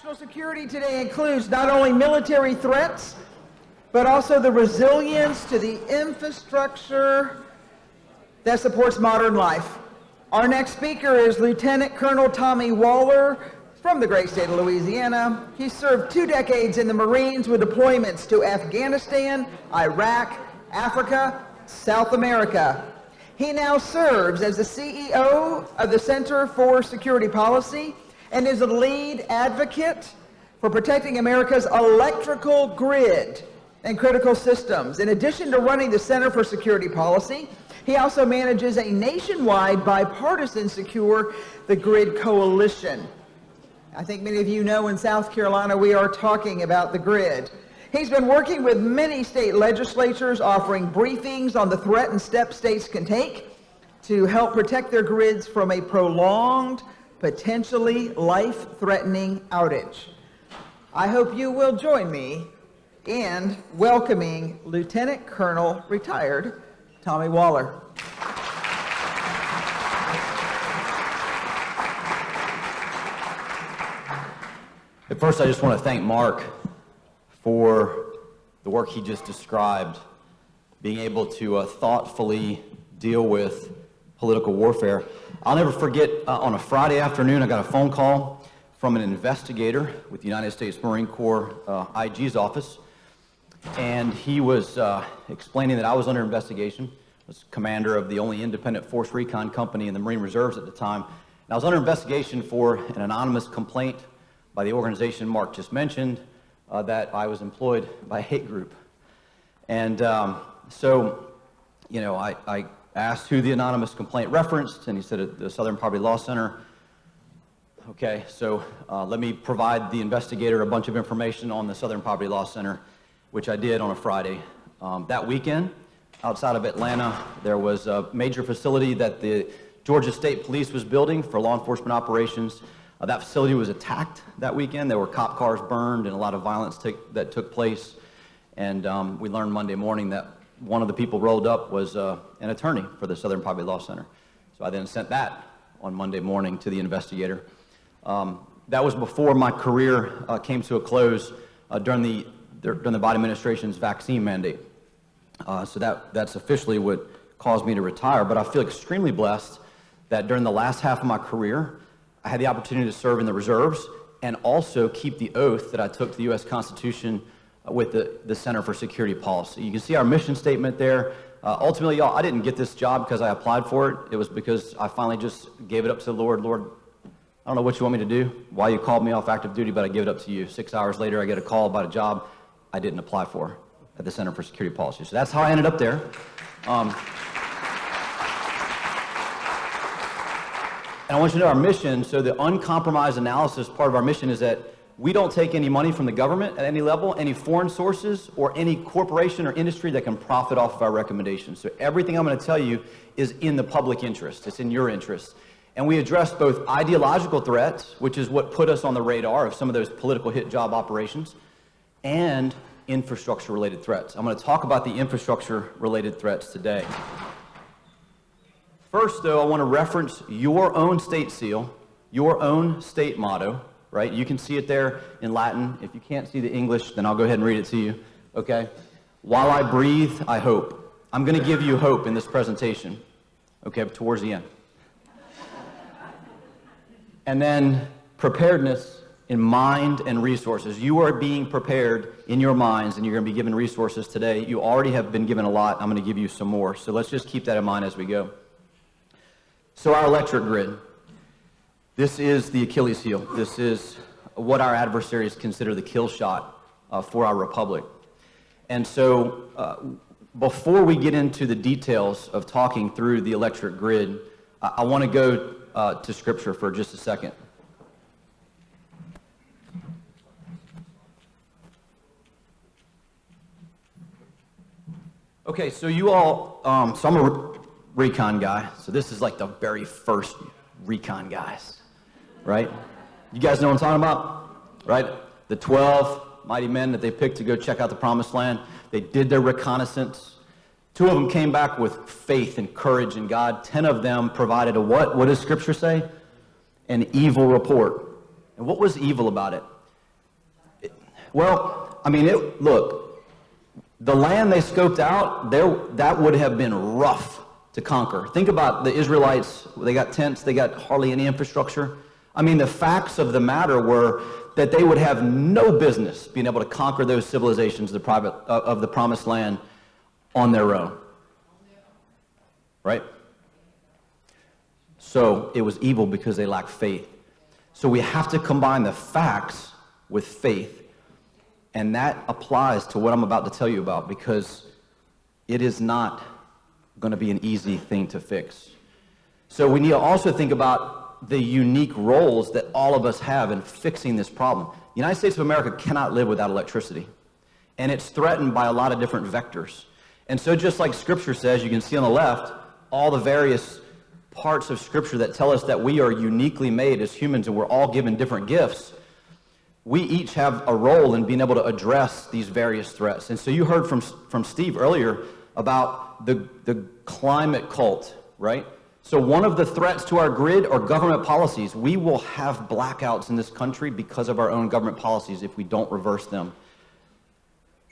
National security today includes not only military threats, but also the resilience to the infrastructure that supports modern life. Our next speaker is Lieutenant Colonel Tommy Waller from the great state of Louisiana. He served 2 decades in the Marines with deployments to Afghanistan, Iraq, Africa, South America. He now serves as the CEO of the Center for Security Policy and is a lead advocate for protecting America's electrical grid and critical systems. In addition to running the Center for Security Policy, he also manages a nationwide bipartisan Secure the Grid Coalition. I think many of you know in South Carolina we are talking about the grid. He's been working with many state legislatures, offering briefings on the threat and steps states can take to help protect their grids from a prolonged, potentially life-threatening outage. I hope you will join me in welcoming Lieutenant Colonel retired Tommy Waller. At first, I just want to thank Mark for the work he just described, being able to thoughtfully deal with political warfare. I'll never forget, on a Friday afternoon, I got a phone call from an investigator with the United States Marine Corps IG's office, and he was explaining that I was under investigation. I was commander of the only independent force recon company in the Marine Reserves at the time, and I was under investigation for an anonymous complaint by the organization Mark just mentioned, that I was employed by a hate group. And so, you know, I asked who the anonymous complaint referenced, and he said the Southern Poverty Law Center. Okay, so let me provide the investigator a bunch of information on the Southern Poverty Law Center, which I did on a Friday. That weekend, outside of Atlanta, there was a major facility that the Georgia State Police was building for law enforcement operations. That facility was attacked that weekend. There were cop cars burned and a lot of violence that took place. And we learned Monday morning that one of the people rolled up was an attorney for the Southern Poverty Law Center. So I then sent that on Monday morning to the investigator. That was before my career came to a close during the Biden administration's vaccine mandate. So that's officially what caused me to retire. But I feel extremely blessed that during the last half of my career, I had the opportunity to serve in the reserves and also keep the oath that I took to the U.S. Constitution with the Center for Security Policy. You can see our mission statement there. Ultimately, y'all, I didn't get this job because I applied for it. It was because I finally just gave it up to the Lord. Lord, I don't know what you want me to do, why you called me off active duty, but I give it up to you. 6 hours later, I get a call about a job I didn't apply for at the Center for Security Policy. So that's how I ended up there. And I want you to know our mission, so the uncompromised analysis part of our mission is that we don't take any money from the government at any level, any foreign sources, or any corporation or industry that can profit off of our recommendations. So everything I'm going to tell you is in the public interest. It's in your interest. And we address both ideological threats, which is what put us on the radar of some of those political hit job operations, and infrastructure-related threats. I'm going to talk about the infrastructure-related threats today. First, though, I want to reference your own state seal, your own state motto, right? You can see it there in Latin. If you can't see the English, then I'll go ahead and read it to you, okay? While I breathe, I hope. I'm going to give you hope in this presentation, okay, towards the end. And then preparedness in mind and resources. You are being prepared in your minds, and you're going to be given resources today. You already have been given a lot. I'm going to give you some more. So let's just keep that in mind as we go. So our electric grid, this is the Achilles heel. This is what our adversaries consider the kill shot for our republic. And so before we get into the details of talking through the electric grid, I want to go to Scripture for just a second. Okay, so you all, so I'm a recon guy, so this is like the very first recon guys, right? You guys know what I'm talking about, right? The 12 mighty men that they picked to go check out the promised land. They did their reconnaissance. 2 of them came back with faith and courage in God. 10 of them provided a what? What does Scripture say? An evil report. And what was evil about it? Well, I mean, look, the land they scoped out, that would have been rough to conquer. Think about the Israelites. They got tents. They got hardly any infrastructure. I mean, the facts of the matter were that they would have no business being able to conquer those civilizations of the promised land on their own. Right? So it was evil because they lacked faith. So we have to combine the facts with faith. And that applies to what I'm about to tell you about, because it is not going to be an easy thing to fix. So we need to also think about the unique roles that all of us have in fixing this problem. The United States of America cannot live without electricity. And it's threatened by a lot of different vectors. And so just like Scripture says, you can see on the left, all the various parts of Scripture that tell us that we are uniquely made as humans and we're all given different gifts. We each have a role in being able to address these various threats. And so you heard from Steve earlier about the climate cult, right? So one of the threats to our grid are government policies. We will have blackouts in this country because of our own government policies if we don't reverse them.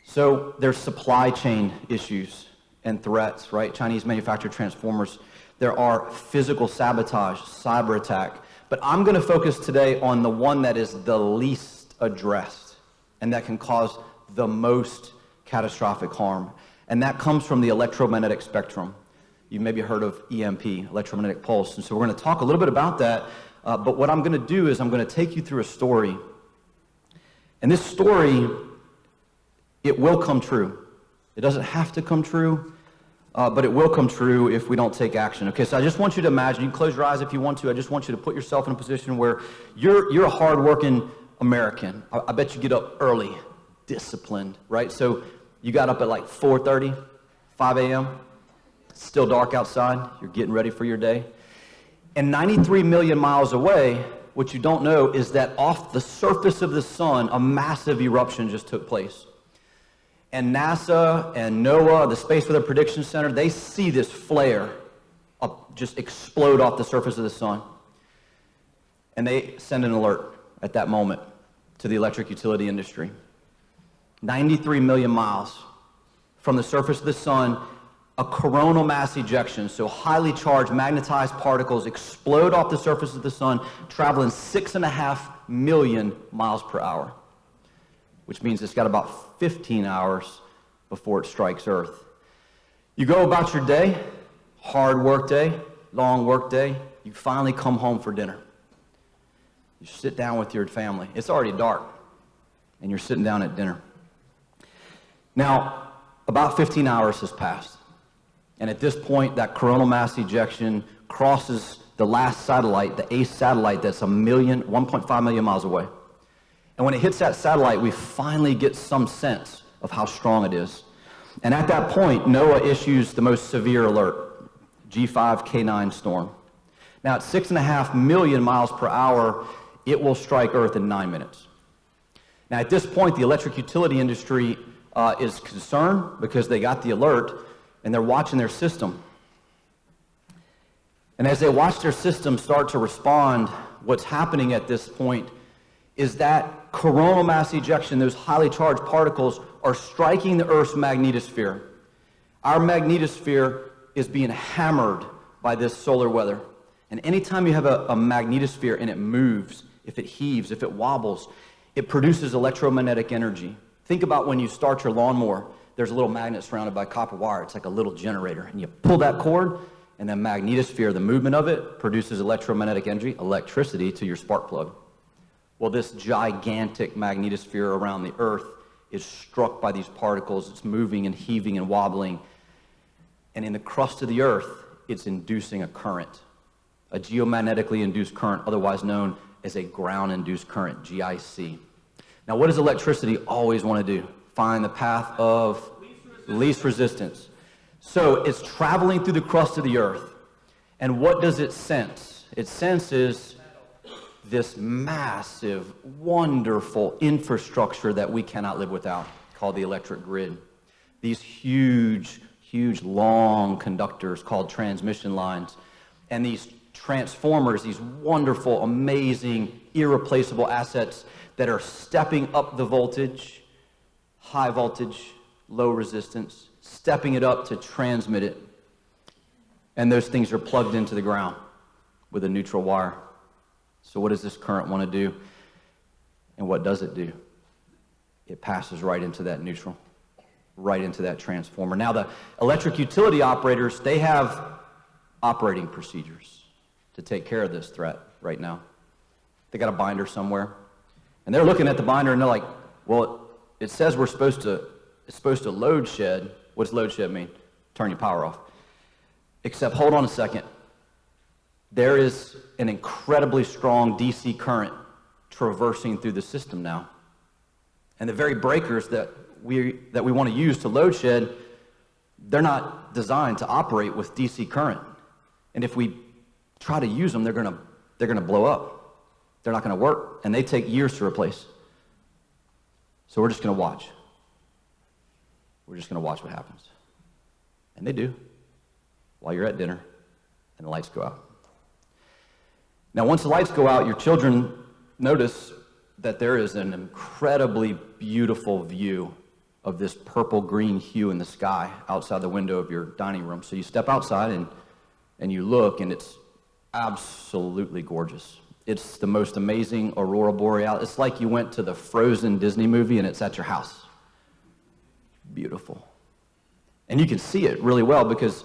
So there's supply chain issues and threats, right? Chinese manufactured transformers. There are physical sabotage, cyber attack. But I'm going to focus today on the one that is the least addressed and that can cause the most catastrophic harm. And that comes from the electromagnetic spectrum. You maybe heard of EMP, electromagnetic pulse. And so we're going to talk a little bit about that. But what I'm going to do is I'm going to take you through a story. And this story, it will come true. It doesn't have to come true, but it will come true if we don't take action. Okay, so I just want you to imagine, you can close your eyes if you want to. I just want you to put yourself in a position where you're a hard-working American. I bet you get up early, disciplined, right? So you got up at like 4:30, 5 a.m., still dark outside, you're getting ready for your day. And 93 million miles away, what you don't know is that off the surface of the sun, a massive eruption just took place. And NASA and NOAA, the Space Weather Prediction Center, they see this flare just explode off the surface of the sun. And they send an alert at that moment to the electric utility industry. 93 million miles from the surface of the sun, a coronal mass ejection, so highly charged magnetized particles explode off the surface of the sun, traveling 6.5 million miles per hour, which means it's got about 15 hours before it strikes Earth. You go about your day, hard work day, long work day, you finally come home for dinner. You sit down with your family. It's already dark, and you're sitting down at dinner. Now, about 15 hours has passed. And at this point, that coronal mass ejection crosses the last satellite, the ACE satellite that's 1.5 million miles away. And when it hits that satellite, we finally get some sense of how strong it is. And at that point, NOAA issues the most severe alert, G5 K9 storm. Now, at 6.5 million miles per hour, it will strike Earth in 9 minutes. Now, at this point, the electric utility industry is concerned because they got the alert, and they're watching their system. And as they watch their system start to respond, what's happening at this point is that coronal mass ejection, those highly charged particles, are striking the Earth's magnetosphere. Our magnetosphere is being hammered by this solar weather. And anytime you have a magnetosphere and it moves, if it heaves, if it wobbles, it produces electromagnetic energy. Think about when you start your lawnmower. There's a little magnet surrounded by copper wire. It's like a little generator. And you pull that cord, and the magnetosphere, the movement of it, produces electromagnetic energy, electricity, to your spark plug. Well, this gigantic magnetosphere around the Earth is struck by these particles. It's moving and heaving and wobbling. And in the crust of the Earth, it's inducing a current, a geomagnetically induced current, otherwise known as a ground-induced current, GIC. Now, what does electricity always want to do? Find the path of least resistance. So it's traveling through the crust of the Earth. And what does it sense? It senses this massive, wonderful infrastructure that we cannot live without, called the electric grid. These huge, long conductors called transmission lines. And these transformers, these wonderful, amazing, irreplaceable assets that are stepping up the voltage, high voltage, low resistance, stepping it up to transmit it. And those things are plugged into the ground with a neutral wire. So what does this current want to do? And what does it do? It passes right into that neutral, right into that transformer. Now the electric utility operators, they have operating procedures to take care of this threat right now. They got a binder somewhere. And they're looking at the binder and they're like, well, it says it's supposed to load shed. What does load shed mean? Turn your power off. Except, hold on a second. There is an incredibly strong DC current traversing through the system now. And the very breakers that we want to use to load shed, they're not designed to operate with DC current. And if we try to use them, they're going to blow up. They're not going to work, and they take years to replace. So we're just going to watch. We're just going to watch what happens. And they do, while you're at dinner, and the lights go out. Now, once the lights go out, your children notice that there is an incredibly beautiful view of this purple-green hue in the sky outside the window of your dining room. So you step outside and you look, and it's absolutely gorgeous. It's the most amazing aurora borealis. It's like you went to the Frozen Disney movie and it's at your house. Beautiful. And you can see it really well because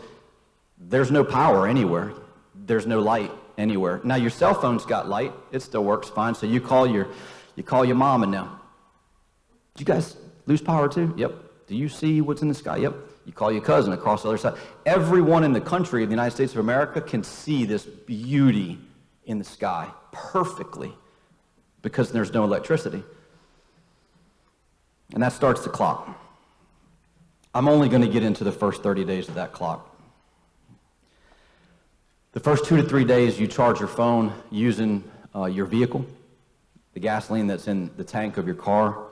there's no power anywhere. There's no light anywhere. Now your cell phone's got light. It still works fine. So you call your mom and now, did you guys lose power too? Yep. Do you see what's in the sky? Yep. You call your cousin across the other side. Everyone in the country of the United States of America can see this beauty in the sky perfectly because there's no electricity. And that starts the clock. I'm only going to get into the first 30 days of that clock. The first 2 to 3 days you charge your phone using your vehicle, the gasoline that's in the tank of your car.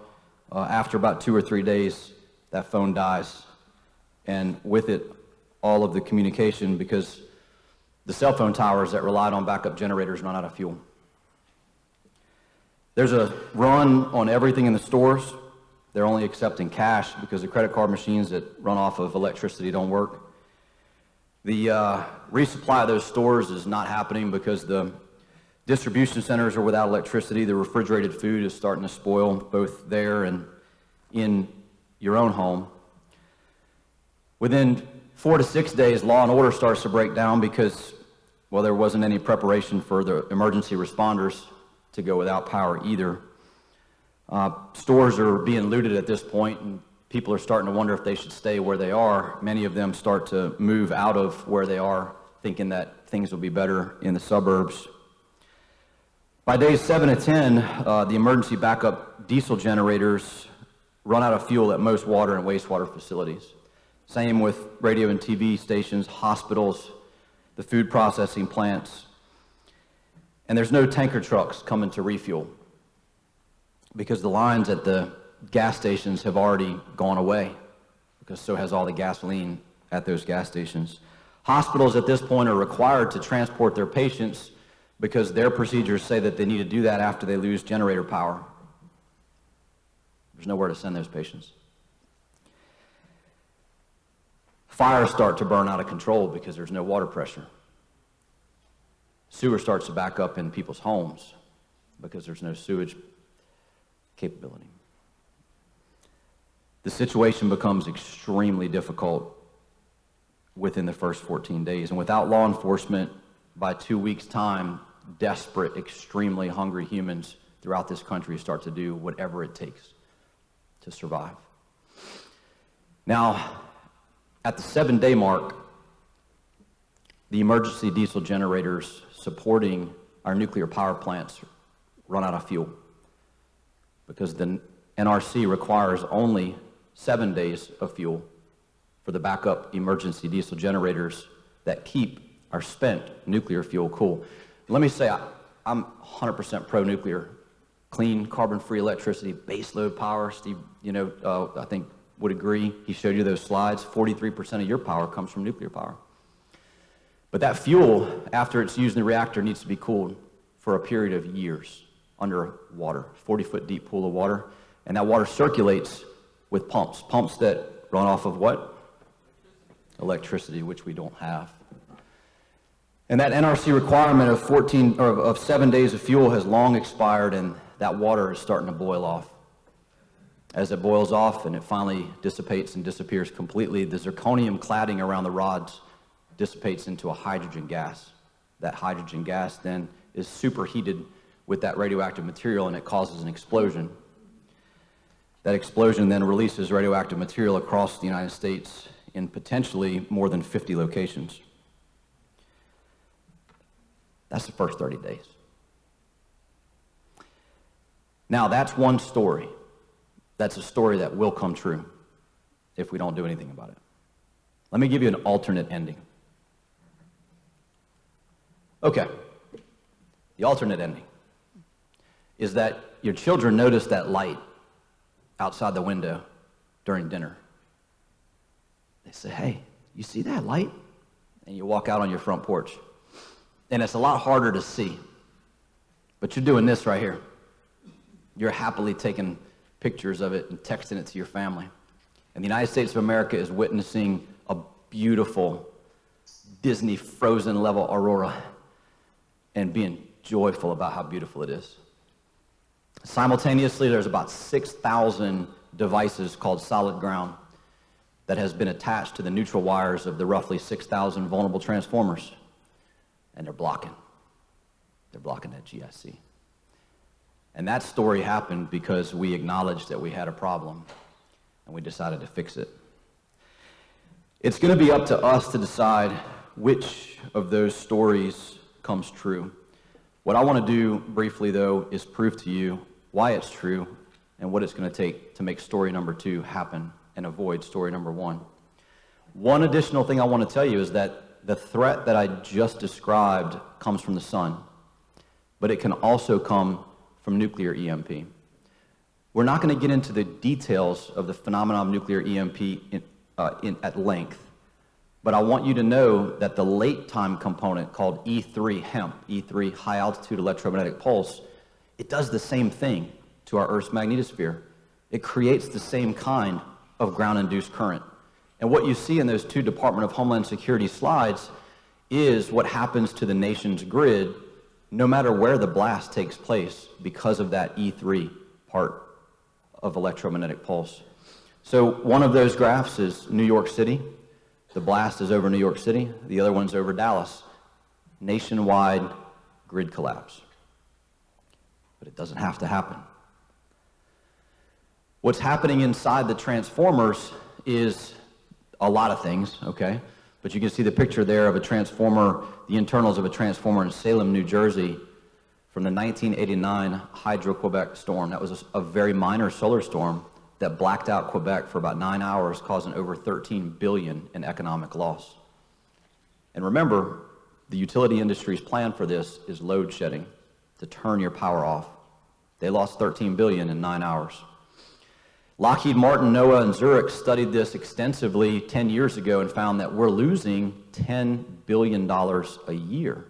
After about 2 or 3 days, that phone dies. And with it, all of the communication, because the cell phone towers that relied on backup generators run out of fuel. There's a run on everything in the stores. They're only accepting cash because the credit card machines that run off of electricity don't work. The resupply of those stores is not happening because the distribution centers are without electricity. The refrigerated food is starting to spoil both there and in your own home. Within 4 to 6 days, law and order starts to break down because, well, there wasn't any preparation for the emergency responders to go without power either. Stores are being looted at this point, and people are starting to wonder if they should stay where they are. Many of them start to move out of where they are, thinking that things will be better in the suburbs. By days 7 to 10, the emergency backup diesel generators run out of fuel at most water and wastewater facilities. Same with radio and TV stations, hospitals, the food processing plants. And there's no tanker trucks coming to refuel because the lines at the gas stations have already gone away, because so has all the gasoline at those gas stations. Hospitals at this point are required to transport their patients because their procedures say that they need to do that after they lose generator power. There's nowhere to send those patients. Fires start to burn out of control because there's no water pressure. Sewer starts to back up in people's homes because there's no sewage capability. The situation becomes extremely difficult within the first 14 days. And without law enforcement, by 2 weeks' time, desperate, extremely hungry humans throughout this country start to do whatever it takes to survive. Now, at the 7-day mark, the emergency diesel generators supporting our nuclear power plants run out of fuel because the NRC requires only 7 days of fuel for the backup emergency diesel generators that keep our spent nuclear fuel cool. Let me say, I'm 100% pro-nuclear. Clean, carbon-free electricity, baseload power. Steve, I think would agree. He showed you those slides. 43% of your power comes from nuclear power. But that fuel, after it's used in the reactor, needs to be cooled for a period of years underwater, 40-foot deep pool of water. And that water circulates with pumps that run off of what? Electricity, which we don't have. And that NRC requirement of 7 days of fuel has long expired, and that water is starting to boil off. As it boils off and it finally dissipates and disappears completely, the zirconium cladding around the rods dissipates into a hydrogen gas. That hydrogen gas then is superheated with that radioactive material, and it causes an explosion. That explosion then releases radioactive material across the United States in potentially more than 50 locations. That's the first 30 days. Now, that's one story. That's a story that will come true if we don't do anything about it. Let me give you an alternate ending. Okay. The alternate ending is that your children notice that light outside the window during dinner. They say, "Hey, you see that light?" And you walk out on your front porch. And it's a lot harder to see. But you're doing this right here. You're happily taking pictures of it and texting it to your family. And the United States of America is witnessing a beautiful Disney Frozen level aurora and being joyful about how beautiful it is. Simultaneously, there's about 6,000 devices called solid ground that has been attached to the neutral wires of the roughly 6,000 vulnerable transformers. And they're blocking that GIC. And that story happened because we acknowledged that we had a problem, and we decided to fix it. It's going to be up to us to decide which of those stories comes true. What I want to do briefly, though, is prove to you why it's true and what it's going to take to make story number 2 happen and avoid story number 1. One additional thing I want to tell you is that the threat that I just described comes from the sun, but it can also come from nuclear EMP. We're not going to get into the details of the phenomenon of nuclear EMP at length, but I want you to know that the late time component called E3 HEMP, E3 high altitude electromagnetic pulse, it does the same thing to our Earth's magnetosphere. It creates the same kind of ground-induced current. And what you see in those 2 Department of Homeland Security slides is what happens to the nation's grid no matter where the blast takes place because of that E3 part of electromagnetic pulse. So one of those graphs is New York City. The blast is over New York City. The other one's over Dallas. Nationwide grid collapse. But it doesn't have to happen. What's happening inside the transformers is a lot of things, okay? But you can see the picture there of a transformer, the internals of a transformer in Salem, New Jersey, from the 1989 Hydro-Quebec storm. That was a very minor solar storm that blacked out Quebec for about 9 hours, causing over $13 billion in economic loss. And remember, the utility industry's plan for this is load shedding, to turn your power off. They lost $13 billion in 9 hours. Lockheed Martin, NOAA, and Zurich studied this extensively 10 years ago and found that we're losing $10 billion a year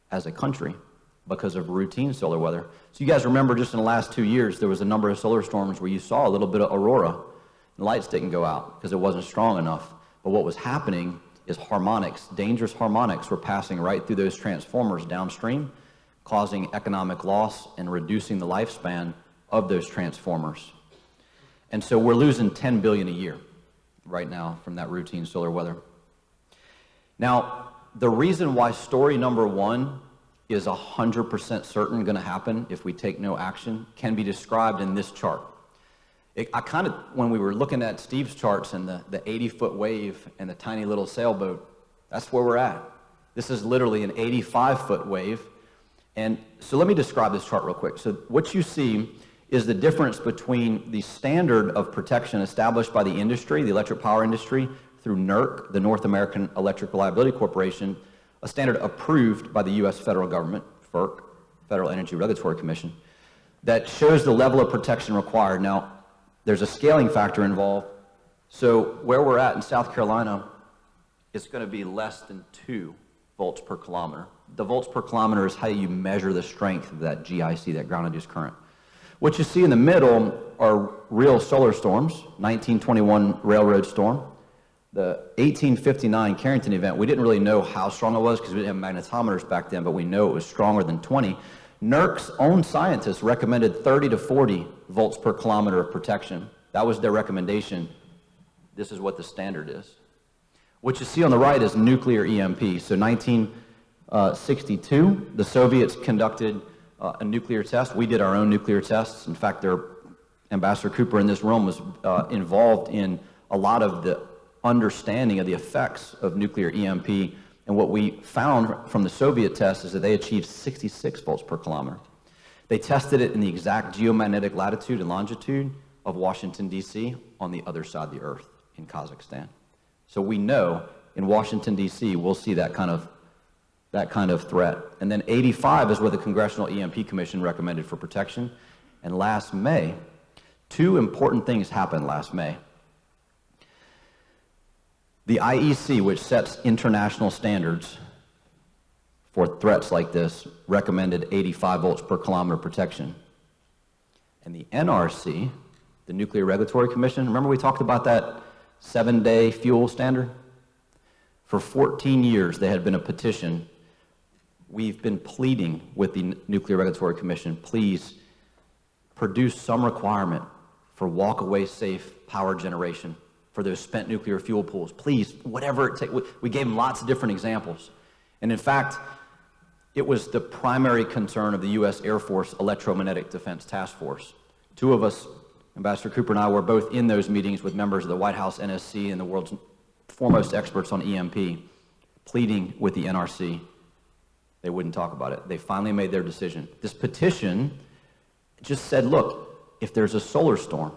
as a country because of routine solar weather. So you guys remember just in the last 2 years, there was a number of solar storms where you saw a little bit of aurora. The lights didn't go out because it wasn't strong enough. But what was happening is harmonics, dangerous harmonics, were passing right through those transformers downstream, causing economic loss and reducing the lifespan of those transformers. And so we're losing $10 billion a year right now from that routine solar weather. Now, the reason why story number 1 is 100% certain going to happen if we take no action can be described in this chart. When we were looking at Steve's charts and the 80-foot wave and the tiny little sailboat, that's where we're at. This is literally an 85-foot wave. And so let me describe this chart real quick. So what you see is the difference between the standard of protection established by the industry, the electric power industry, through NERC, the North American Electric Reliability Corporation, a standard approved by the U.S. federal government, FERC, Federal Energy Regulatory Commission, that shows the level of protection required. Now, there's a scaling factor involved. So where we're at in South Carolina, it's going to be less than 2 volts per kilometer. The volts per kilometer is how you measure the strength of that GIC, that ground-induced current. What you see in the middle are real solar storms, 1921 railroad storm. The 1859 Carrington event, we didn't really know how strong it was because we didn't have magnetometers back then, but we know it was stronger than 20. NERC's own scientists recommended 30 to 40 volts per kilometer of protection. That was their recommendation. This is what the standard is. What you see on the right is nuclear EMP. So 1962, the Soviets conducted a nuclear test. We did our own nuclear tests. In fact, Ambassador Cooper in this room was involved in a lot of the understanding of the effects of nuclear EMP. And what we found from the Soviet test is that they achieved 66 volts per kilometer. They tested it in the exact geomagnetic latitude and longitude of Washington, D.C., on the other side of the Earth in Kazakhstan. So we know in Washington, D.C., we'll see that kind of threat. And then 85 is where the Congressional EMP Commission recommended for protection. And last May, two important things happened last May. The IEC, which sets international standards for threats like this, recommended 85 volts per kilometer protection. And the NRC, the Nuclear Regulatory Commission, remember we talked about that 7-day fuel standard? For 14 years, there had been a petition. We've been pleading with the Nuclear Regulatory Commission, please produce some requirement for walk-away safe power generation for those spent nuclear fuel pools. Please, whatever it takes. We gave them lots of different examples. And in fact, it was the primary concern of the U.S. Air Force Electromagnetic Defense Task Force. Two of us, Ambassador Cooper and I, were both in those meetings with members of the White House NSC and the world's foremost experts on EMP, pleading with the NRC. They wouldn't talk about it. They finally made their decision. This petition just said, look, if there's a solar storm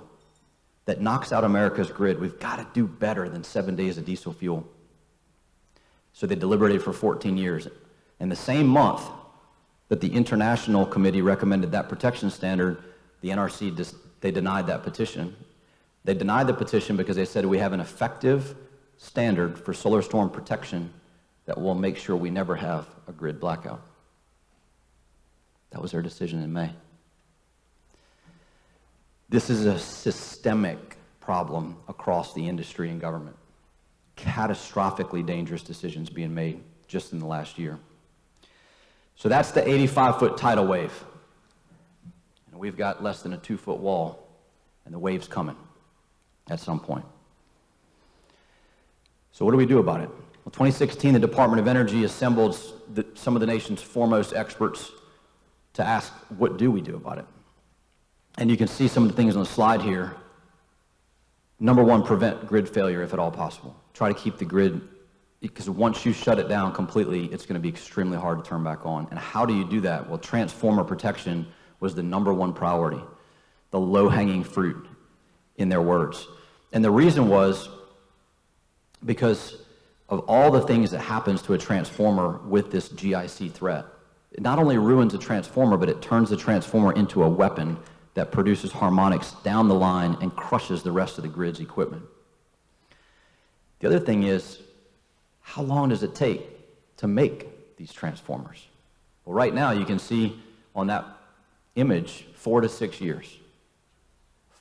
that knocks out America's grid, we've got to do better than 7 days of diesel fuel. So they deliberated for 14 years. And the same month that the International Committee recommended that protection standard, the NRC, they denied that petition. They denied the petition because they said we have an effective standard for solar storm protection that will make sure we never have a grid blackout. That was their decision in May. This is a systemic problem across the industry and government. Catastrophically dangerous decisions being made just in the last year. So that's the 85-foot tidal wave. And we've got less than a 2-foot wall, and the wave's coming at some point. So what do we do about it? Well, 2016, the Department of Energy assembled some of the nation's foremost experts to ask, what do we do about it? And you can see some of the things on the slide here. Number one, prevent grid failure if at all possible. Try to keep the grid, because once you shut it down completely, it's going to be extremely hard to turn back on. And how do you do that? Well, transformer protection was the number one priority, the low-hanging fruit, in their words. And the reason was because of all the things that happens to a transformer with this GIC threat. It not only ruins a transformer, but it turns the transformer into a weapon that produces harmonics down the line and crushes the rest of the grid's equipment. The other thing is, how long does it take to make these transformers? Well, right now you can see on that image 4 to 6 years.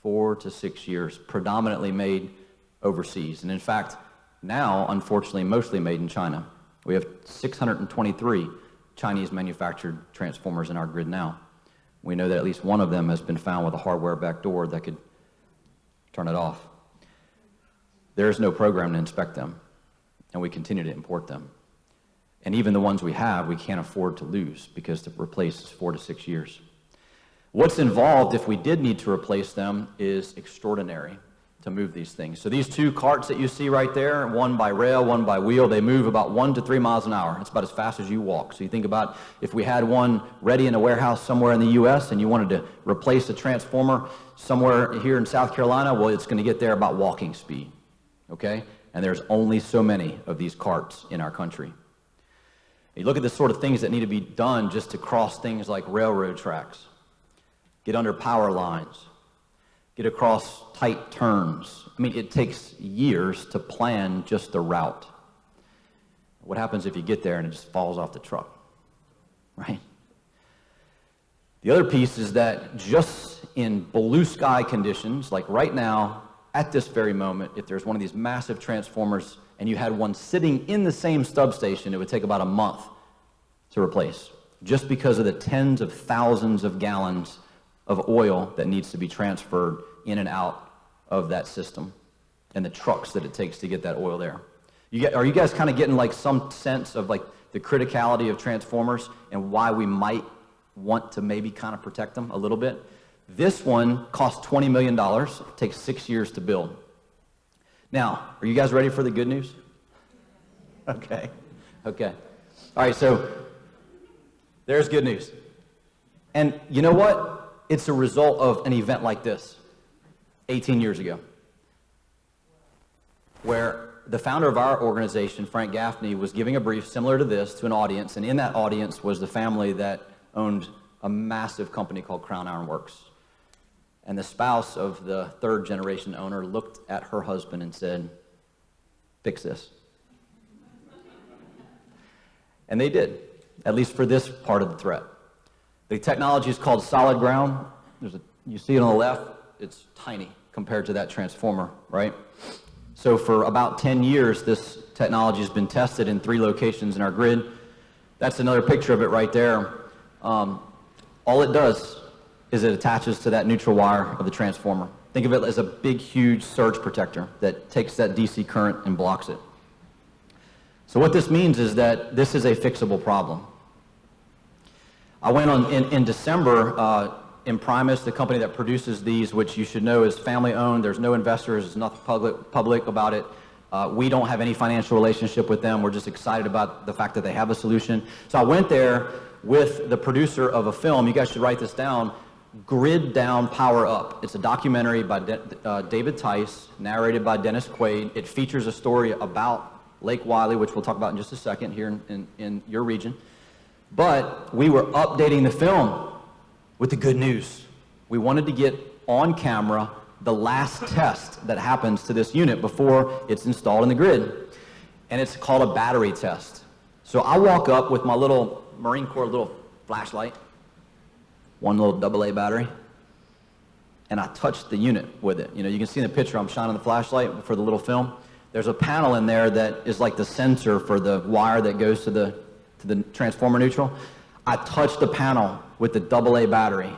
4 to 6 years, predominantly made overseas. And in fact, now, unfortunately, mostly made in China. We have 623 Chinese manufactured transformers in our grid now. We know that at least one of them has been found with a hardware backdoor that could turn it off. There is no program to inspect them, and we continue to import them. And even the ones we have, we can't afford to lose, because to replace is 4 to 6 years. What's involved if we did need to replace them is extraordinary to move these things. So these two carts that you see right there, one by rail, one by wheel, they move about 1 to 3 miles an hour. It's about as fast as you walk. So you think about if we had one ready in a warehouse somewhere in the U.S. and you wanted to replace a transformer somewhere here in South Carolina, well, it's going to get there about walking speed, okay? And there's only so many of these carts in our country. You look at the sort of things that need to be done just to cross things like railroad tracks, get under power lines, get across tight turns. I mean, it takes years to plan just the route. What happens if you get there and it just falls off the truck? right? The other piece is that just in blue sky conditions, like right now, at this very moment, if there's one of these massive transformers and you had one sitting in the same substation, it would take about a month to replace, just because of the tens of thousands of gallons of oil that needs to be transferred in and out of that system and the trucks that it takes to get that oil there. Are you guys kind of getting like some sense of like the criticality of transformers and why we might want to maybe kind of protect them a little bit? This one costs $20 million, takes 6 years to build. Now, are you guys ready for the good news? Okay. All right, so there's good news. And you know what? It's a result of an event like this 18 years ago, where the founder of our organization, Frank Gaffney, was giving a brief similar to this to an audience, and in that audience was the family that owned a massive company called Crown Iron Works. And the spouse of the third generation owner looked at her husband and said, "Fix this." And they did, at least for this part of the threat. The technology is called solid ground. You see it on the left, it's tiny compared to that transformer, right? So for about 10 years, this technology has been tested in 3 locations in our grid. That's another picture of it right there. All it does is it attaches to that neutral wire of the transformer. Think of it as a big, huge surge protector that takes that DC current and blocks it. So what this means is that this is a fixable problem. I went on in December, Imprimis, the company that produces these, which you should know is family-owned. There's no investors. There's nothing public about it. We don't have any financial relationship with them. We're just excited about the fact that they have a solution. So I went there with the producer of a film. You guys should write this down. Grid Down, Power Up. It's a documentary by David Tice, narrated by Dennis Quaid. It features a story about Lake Wiley, which we'll talk about in just a second here in your region. But we were updating the film with the good news. We wanted to get on camera the last test that happens to this unit before it's installed in the grid. And it's called a battery test. So I walk up with my little Marine Corps little flashlight, one little AA battery, and I touch the unit with it. You know, you can see in the picture I'm shining the flashlight for the little film. There's a panel in there that is like the sensor for the wire that goes to the transformer neutral. I touch the panel with the AA battery.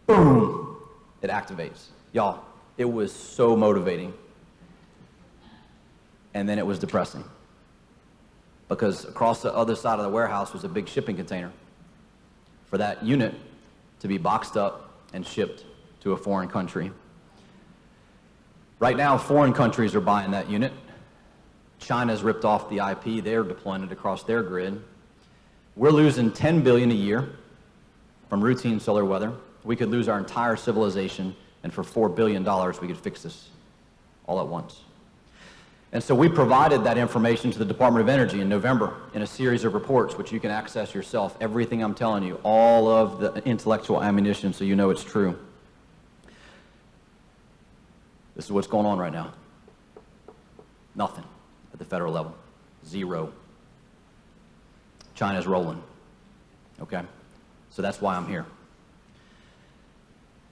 Boom! It activates. Y'all, it was so motivating. And then it was depressing. Because across the other side of the warehouse was a big shipping container for that unit to be boxed up and shipped to a foreign country. Right now, foreign countries are buying that unit. China's ripped off the IP. They're deploying it across their grid. We're losing $10 billion a year from routine solar weather. We could lose our entire civilization, and for $4 billion, we could fix this all at once. And so we provided that information to the Department of Energy in November in a series of reports, which you can access yourself. Everything I'm telling you, all of the intellectual ammunition, so you know it's true. This is what's going on right now. Nothing at the federal level. Zero. China's rolling. Okay? So that's why I'm here.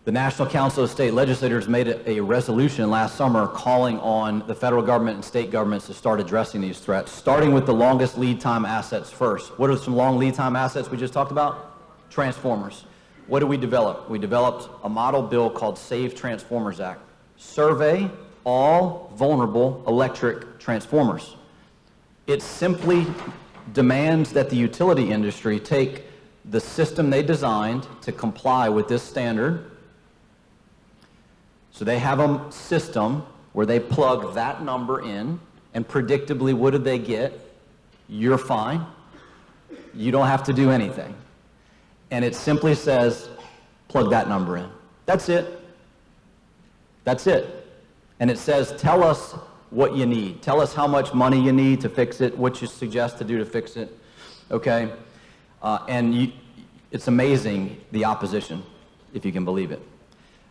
The National Council of State Legislators made a resolution last summer calling on the federal government and state governments to start addressing these threats, starting with the longest lead time assets first. What are some long lead time assets we just talked about? Transformers. What did we develop? We developed a model bill called Save Transformers Act. Survey all vulnerable electric transformers. It simply demands that the utility industry take the system they designed to comply with this standard. So they have a system where they plug that number in, and predictably, what do they get? You're fine. You don't have to do anything. And it simply says, plug that number in. That's it. That's it. And it says, tell us what you need. Tell us how much money you need to fix it, what you suggest to do to fix it, okay? It's amazing, the opposition, if you can believe it.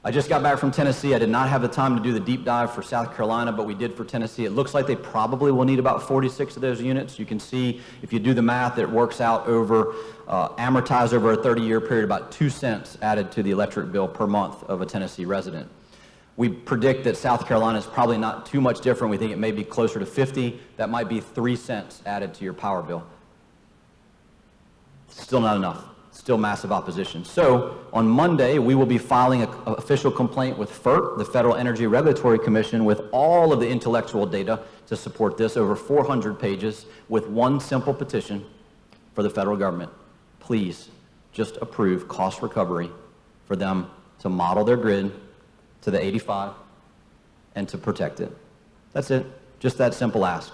I just got back from Tennessee. I did not have the time to do the deep dive for South Carolina, but we did for Tennessee. It looks like they probably will need about 46 of those units. You can see, if you do the math, it works out over, amortized over a 30-year period, about 2 cents added to the electric bill per month of a Tennessee resident. We predict that South Carolina is probably not too much different. We think it may be closer to 50. That might be 3 cents added to your power bill. Still not enough. Still massive opposition. So on Monday, we will be filing an official complaint with FERC, the Federal Energy Regulatory Commission, with all of the intellectual data to support this, over 400 pages, with one simple petition for the federal government. Please just approve cost recovery for them to model their grid to the 85 and to protect it. That's it. Just that simple ask.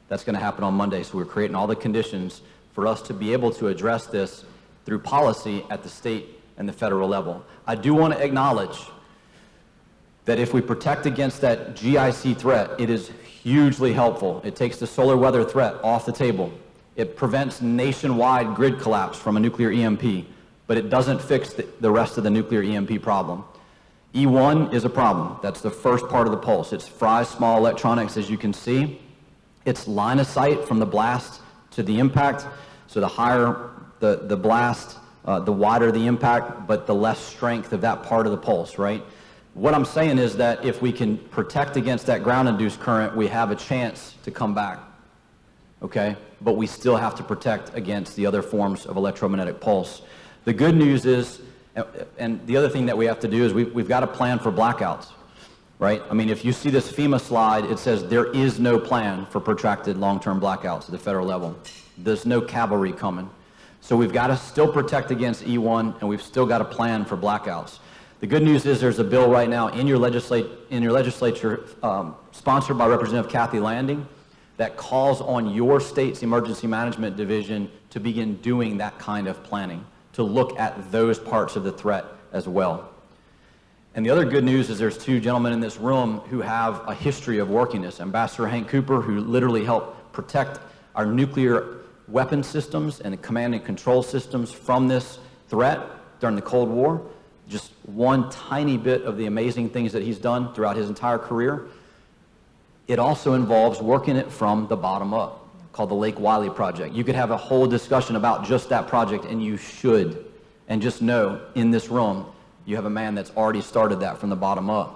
That's going to happen on Monday. So we're creating all the conditions for us to be able to address this through policy at the state and the federal level. I do want to acknowledge that if we protect against that GIC threat, it is hugely helpful. It takes the solar weather threat off the table. It prevents nationwide grid collapse from a nuclear EMP, but it doesn't fix the rest of the nuclear EMP problem. E1 is a problem. That's the first part of the pulse. It's Fry's small electronics, as you can see. It's line of sight from the blast to the impact. So the higher the blast, the wider the impact, but the less strength of that part of the pulse, right? What I'm saying is that if we can protect against that ground-induced current, we have a chance to come back, okay? But we still have to protect against the other forms of electromagnetic pulse. The good news is, and the other thing that we have to do is we've got a plan for blackouts, right? I mean, if you see this FEMA slide, it says there is no plan for protracted long-term blackouts at the federal level. There's no cavalry coming. So we've got to still protect against E1, and we've still got a plan for blackouts. The good news is there's a bill right now in your legislature sponsored by Representative Kathy Landing that calls on your state's emergency management division to begin doing that kind of planning, to look at those parts of the threat as well. And the other good news is there's two gentlemen in this room who have a history of working this. Ambassador Hank Cooper, who literally helped protect our nuclear weapon systems and command and control systems from this threat during the Cold War. Just one tiny bit of the amazing things that he's done throughout his entire career. It also involves working it from the bottom up, called the Lake Wiley Project. You could have a whole discussion about just that project, and you should. And just know, in this room, you have a man that's already started that from the bottom up.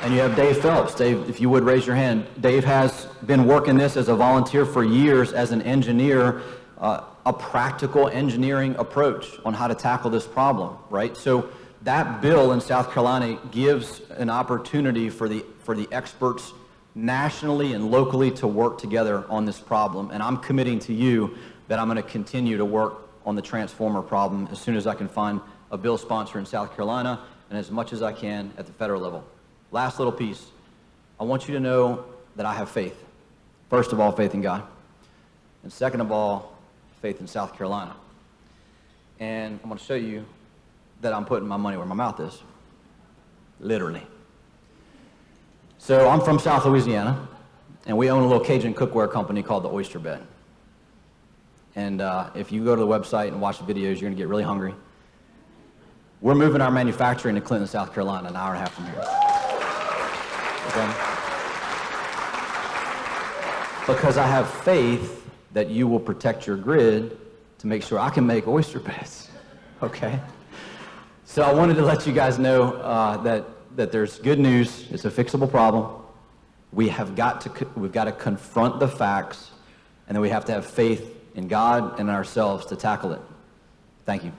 And you have Dave Phelps. Dave, if you would raise your hand. Dave has been working this as a volunteer for years as an engineer, a practical engineering approach on how to tackle this problem, right? So that bill in South Carolina gives an opportunity for the experts nationally and locally to work together on this problem. And I'm committing to you that I'm going to continue to work on the transformer problem as soon as I can find a bill sponsor in South Carolina and as much as I can at the federal level. Last little piece. I want you to know that I have faith. First of all, faith in God. And second of all, faith in South Carolina. And I'm going to show you that I'm putting my money where my mouth is. Literally. So I'm from South Louisiana, and we own a little Cajun cookware company called the Oyster Bed. And if you go to the website and watch the videos, you're going to get really hungry. We're moving our manufacturing to Clinton, South Carolina, an hour and a half from here. Okay? Because I have faith that you will protect your grid to make sure I can make oyster beds. Okay? So I wanted to let you guys know that there's good news. It's a fixable problem. We've got to confront the facts, and then we have to have faith in God and in ourselves to tackle it. Thank you.